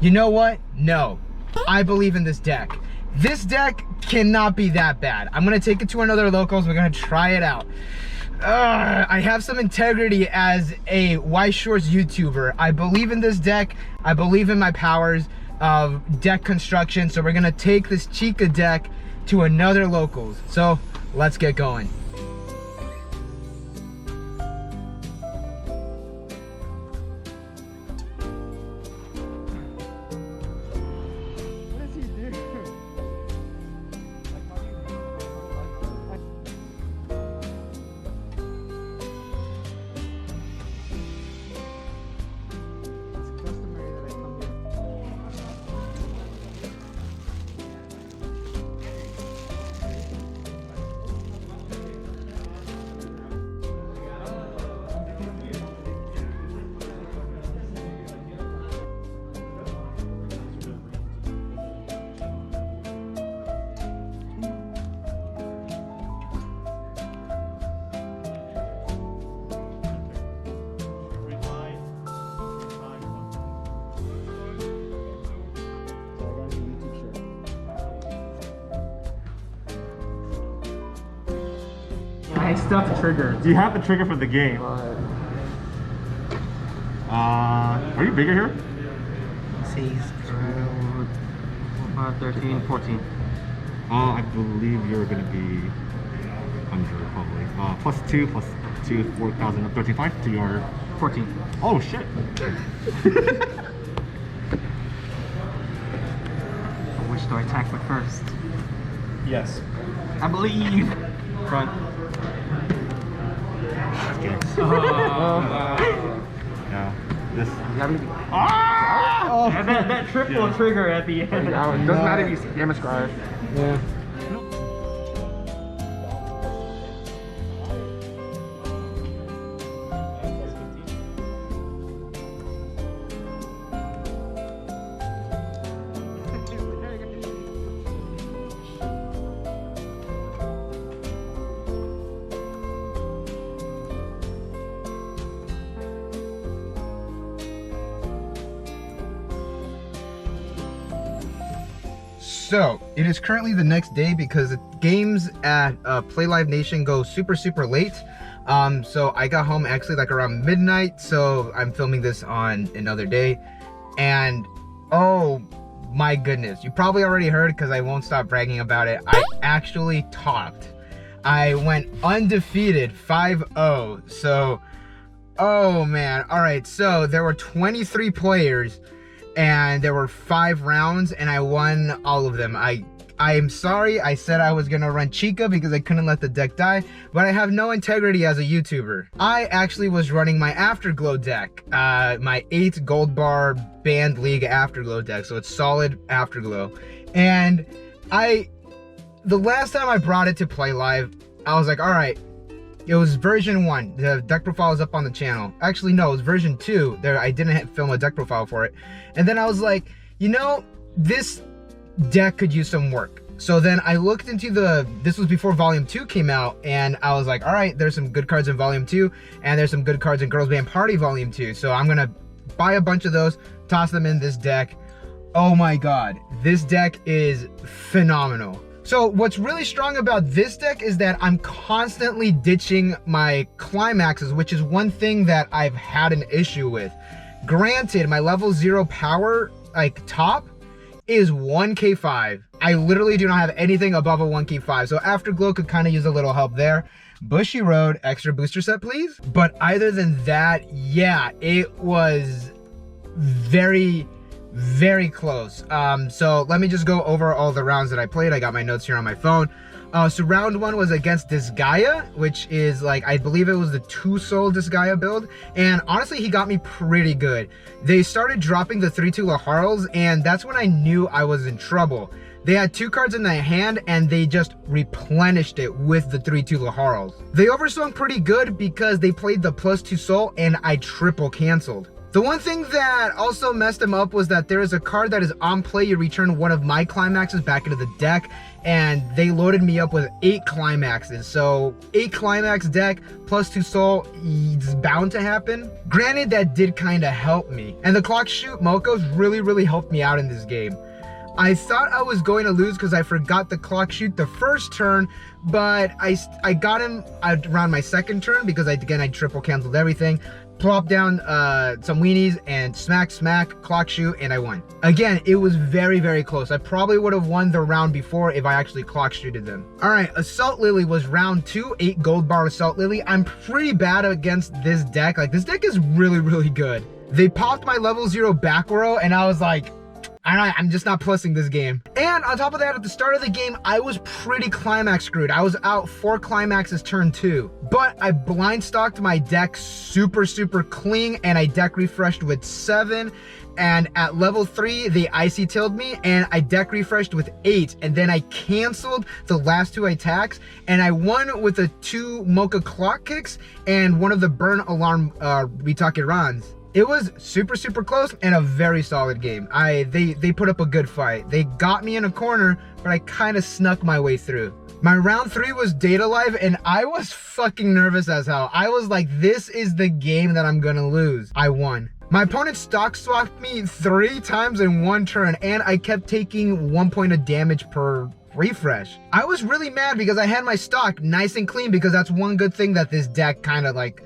You know what? No. I believe in this deck. This deck cannot be that bad. I'm gonna take it to another locals. We're gonna try it out. I have some integrity as a Weiss Schwarz YouTuber. I believe in this deck. I believe in my powers of deck construction. So we're gonna take this Chica deck to another locals. So let's get going. I still have the trigger. Do you have the trigger for the game? Are you bigger here? See, 13, 14. I believe you're gonna be under probably. +2, +2, 4,000, 13,500 to your 14. Oh shit! Which do I attack with first? Yes. I believe. Front. Yeah. This. And that triple trigger at the end. It doesn't matter if you damage scribe. Yeah. So it is currently the next day because the games at Play Live Nation go super late. So I got home actually like around midnight, so I'm filming this on another day. And oh my goodness, you probably already heard because I won't stop bragging about it. I actually topped. I went undefeated 5-0. So oh man. All right, so there were 23 players and there were 5 rounds and I won all of them. I am sorry I said I was gonna run Chica because I couldn't let the deck die, but I have no integrity as a YouTuber. I actually was running my Afterglow deck, my 8 gold bar band league Afterglow deck, so it's solid Afterglow. And the last time I brought it to Play Live, I was like, all right, it was version 1. The deck profile is up on the channel. Actually, no, it was version 2. There, I didn't film a deck profile for it. And then I was like, you know, this deck could use some work. So then I looked into this was before Volume 2 came out, and I was like, all right, there's some good cards in Volume 2, and there's some good cards in Girls Band Party Volume 2. So I'm gonna buy a bunch of those, toss them in this deck. Oh my god, this deck is phenomenal. So what's really strong about this deck is that I'm constantly ditching my climaxes, which is one thing that I've had an issue with. Granted, my level 0 power, like top, is 1k5. I literally do not have anything above a 1k5, so Afterglow could kind of use a little help there. Bushy Road, extra booster set please. But other than that, yeah, it was very close. So let me just go over all the rounds that I played. I got my notes here on my phone. So round 1 was against Disgaea, which is like, I believe it was the 2-soul Disgaea build, and honestly he got me pretty good. They started dropping the 3-2 Laharls, and that's when I knew I was in trouble. They had 2 cards in their hand and they just replenished it with the 3-2 Laharls. They overswung pretty good because they played the +2 soul and I triple canceled. The one thing that also messed him up was that there is a card that is on play. You return one of my climaxes back into the deck, and they loaded me up with 8 climaxes. So 8 climax deck plus 2 soul, it's bound to happen. Granted, that did kind of help me. And the clock shoot Mokos really helped me out in this game. I thought I was going to lose because I forgot the clock shoot the first turn, but I got him around my second turn because I triple canceled everything. Plop down some weenies and smack, clock shoot, and I won. Again, it was very close. I probably would have won the round before if I actually clock shooted them. All right, Assault Lily was round 2, 8 gold bar Assault Lily. I'm pretty bad against this deck. Like, this deck is really good. They popped my level 0 back row, and I was like, I'm just not plussing this game. And on top of that, at the start of the game, I was pretty climax screwed. I was out 4 climaxes turn 2. But I blind stocked my deck super clean, and I deck refreshed with 7. And at level 3, they icy tailed me, and I deck refreshed with 8. And then I canceled the last 2 attacks, and I won with the 2 Mocha clock kicks and one of the burn alarm Ritake runs. It was super close and a very solid game. They put up a good fight. They got me in a corner, but I kind of snuck my way through. My round 3 was Data Live, and I was fucking nervous as hell. I was like, this is the game that I'm gonna lose. I won. My opponent stock swapped me 3 times in 1 turn, and I kept taking 1 point of damage per refresh. I was really mad because I had my stock nice and clean, because that's one good thing that this deck kind of like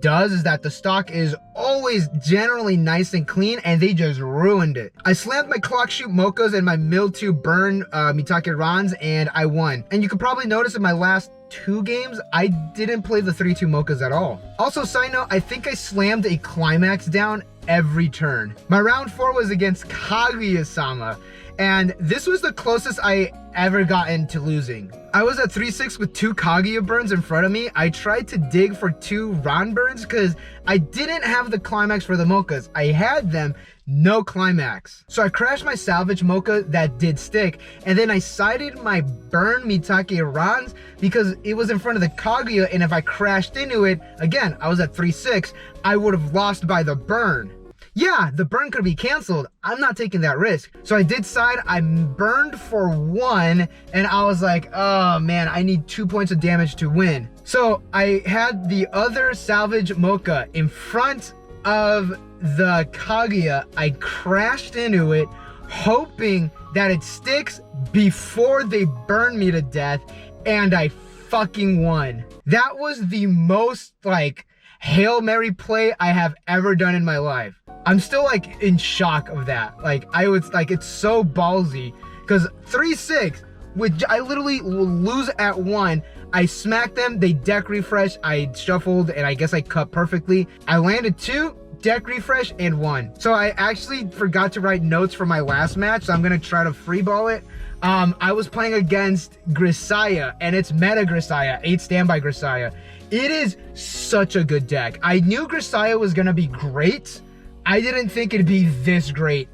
does, is that the stock is always generally nice and clean, and they just ruined it. I slammed my clock shoot Mochas and my mill 2 burn Mitake Rans, and I won. And you can probably notice in my last 2 games, I didn't play the 3-2 Mochas at all. Also, side note, I think I slammed a climax down every turn. My round 4 was against Kaguya-sama, and this was the closest I ever gotten to losing. I was at 3-6 with 2 Kaguya burns in front of me. I tried to dig for 2 Ran burns because I didn't have the climax for the Mochas. I had them, no climax. So I crashed my salvage Mocha that did stick, and then I sided my burn Mitake Rans because it was in front of the Kaguya, and if I crashed into it, again, I was at 3-6, I would have lost by the burn. Yeah, the burn could be canceled. I'm not taking that risk. So I did side, I burned for 1, and I was like, oh man, I need 2 points of damage to win. So I had the other salvage Mocha in front of the Kaguya. I crashed into it, hoping that it sticks before they burn me to death, and I fucking won. That was the most like Hail Mary play I have ever done in my life. I'm still like in shock of that. Like, I was like, it's so ballsy, because 3-6, which I literally lose at 1. I smacked them, they deck refresh, I shuffled, and I guess I cut perfectly. I landed 2, deck refresh, and 1. So I actually forgot to write notes for my last match, so I'm gonna try to freeball it. I was playing against Grisaya, and it's meta Grisaya, 8 standby Grisaya. It is such a good deck. I knew Grisaya was gonna be great. I didn't think it'd be this great.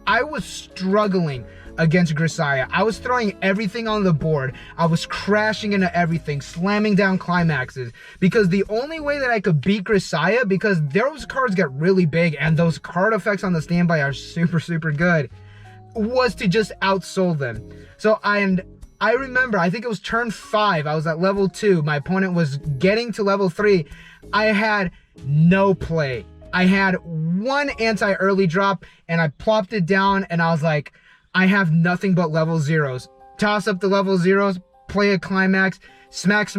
I was struggling against Grisaya. I was throwing everything on the board. I was crashing into everything, slamming down climaxes, because the only way that I could beat Grisaya, because those cards get really big and those card effects on the standby are super good, was to just outsoul them. So I remember, I think it was turn 5, I was at level 2, my opponent was getting to level 3. I had no play. I had 1 anti-early drop, and I plopped it down, and I was like, I have nothing but level 0s. Toss up the level 0s, play a climax, smack,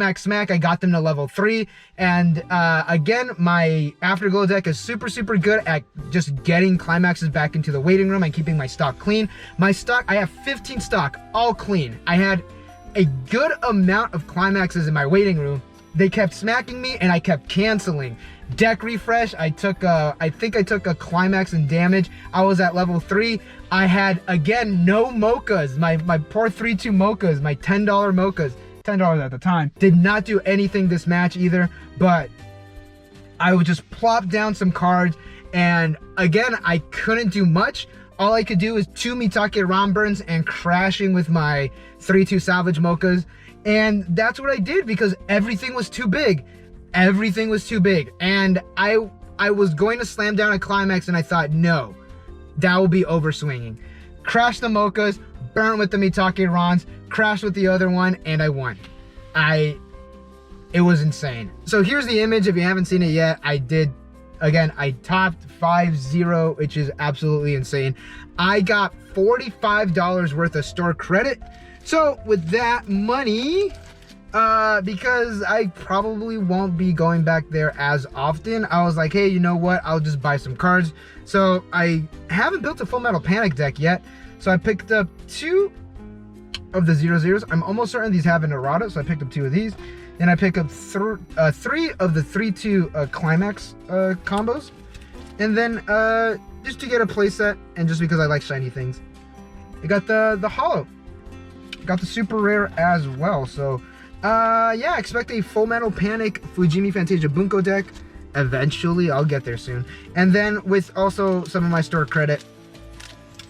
I got them to level 3, and again, my Afterglow deck is super good at just getting climaxes back into the waiting room and keeping my stock clean. My stock, I have 15 stock, all clean. I had a good amount of climaxes in my waiting room. They kept smacking me, and I kept canceling. Deck refresh, I think I took a climax and damage. I was at level 3. I had, again, no Mochas. My poor 3-2 Mochas, my $10 Mochas, $10 at the time, did not do anything this match either, but I would just plop down some cards, and again, I couldn't do much. All I could do is 2 Mitake Ram burns and crashing with my 3-2 salvage Mochas, and that's what I did because everything was too big. Everything was too big, and I I was going to slam down a climax and I thought, no, that will be overswinging. Crashed the mochas, burnt with the Mitake Rons, crashed with the other one, and I won. It was insane. So here's the image if you haven't seen it yet. I topped 5-0, which is absolutely insane. I got $45 worth of store credit. So with that money, because I probably won't be going back there as often, I was like, hey, you know what? I'll just buy some cards. So I haven't built a Full Metal Panic deck yet. So I picked up 2 of the 0-0s. I'm almost certain these have an errata, so I picked up 2 of these. Then I pick up 3 of the 3-2 climax combos. And then just to get a playset, and just because I like shiny things, I got the holo. Got the super rare as well. So yeah, expect a Full Metal Panic Fujimi Fantasia Bunko deck. Eventually, I'll get there soon. And then with also some of my store credit,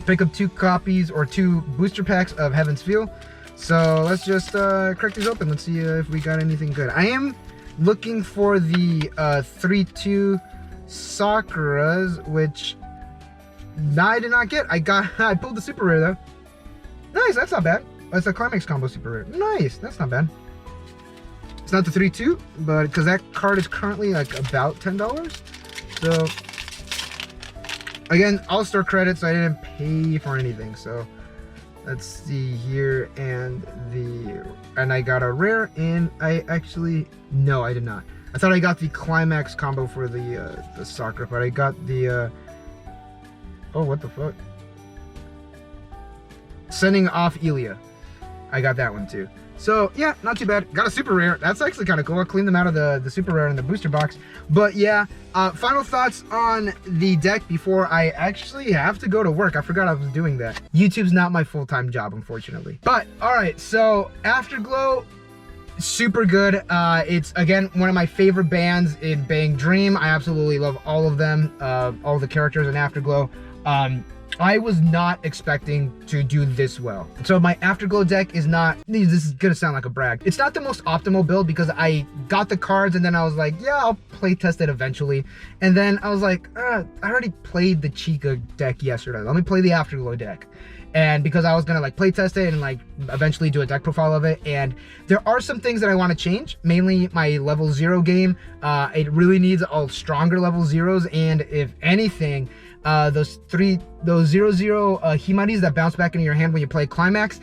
pick up 2 copies or 2 booster packs of Heaven's Feel. So let's just crack these open. Let's see if we got anything good. I am looking for the 3-2 Sakuras, which I did not get. I pulled the super rare though. Nice, that's not bad. That's a climax combo super rare. Nice, that's not bad. It's not the 3-2, but because that card is currently like about $10. So again, all store credit, so I didn't pay for anything. So let's see here, and I got a rare, and no, I did not. I thought I got the climax combo for the soccer, but I got the oh, what the fuck? Sending off Elia. I got that one too. So yeah, not too bad. Got a super rare. That's actually kind of cool. I'll clean them out of the super rare in the booster box. But yeah, final thoughts on the deck before I actually have to go to work. I forgot I was doing that. YouTube's not my full-time job, unfortunately. But all right, so Afterglow, super good. It's again one of my favorite bands in Bang Dream. I absolutely love all of them, all the characters in Afterglow. I was not expecting to do this well. So my Afterglow deck is not, this is gonna sound like a brag, it's not the most optimal build because I got the cards and then I was like, yeah, I'll play test it eventually. And then I was like, I already played the Chica deck yesterday. Let me play the Afterglow deck. And because I was gonna like play test it and like eventually do a deck profile of it, and there are some things that I want to change, mainly my level 0 game. It really needs all stronger level 0s, and if anything, those 0-0 Himaris that bounce back into your hand when you play Climax,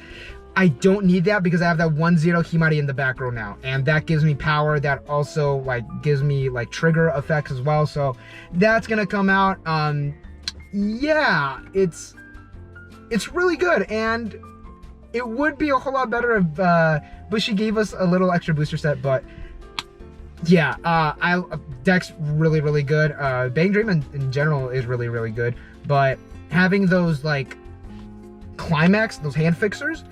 I don't need that because I have that 1-0 Himari in the back row now, and that gives me power. That also like gives me like trigger effects as well, so that's gonna come out. Yeah, it's really good, and it would be a whole lot better if Bushi gave us a little extra booster set, but yeah, deck's really good. Bang Dream in general is really good, but having those like climax, those hand fixers,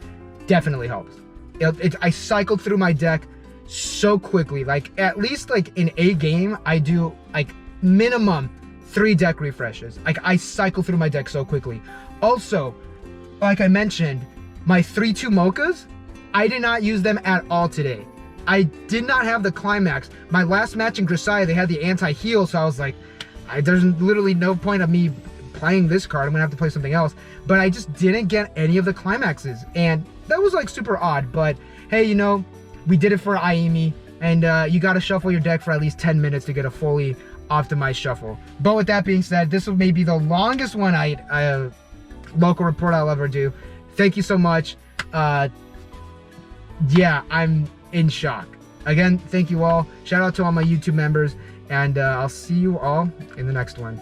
definitely helps. I cycled through my deck so quickly. Like at least like in a game, I do like minimum 3 deck refreshes. Like I cycle through my deck so quickly. Also, like I mentioned, my 3-2 mochas, I did not use them at all today. I did not have the climax. My last match in Grisaya, they had the anti-heal, so I was like, there's literally no point of me playing this card. I'm gonna have to play something else. But I just didn't get any of the climaxes, and that was like super odd. But hey, you know, we did it for Aimi, and you gotta shuffle your deck for at least 10 minutes to get a fully optimized shuffle. But with that being said, this will maybe the longest one local report I'll ever do. Thank you so much. Yeah, I'm in shock. Again, thank you all. Shout out to all my YouTube members, and I'll see you all in the next one.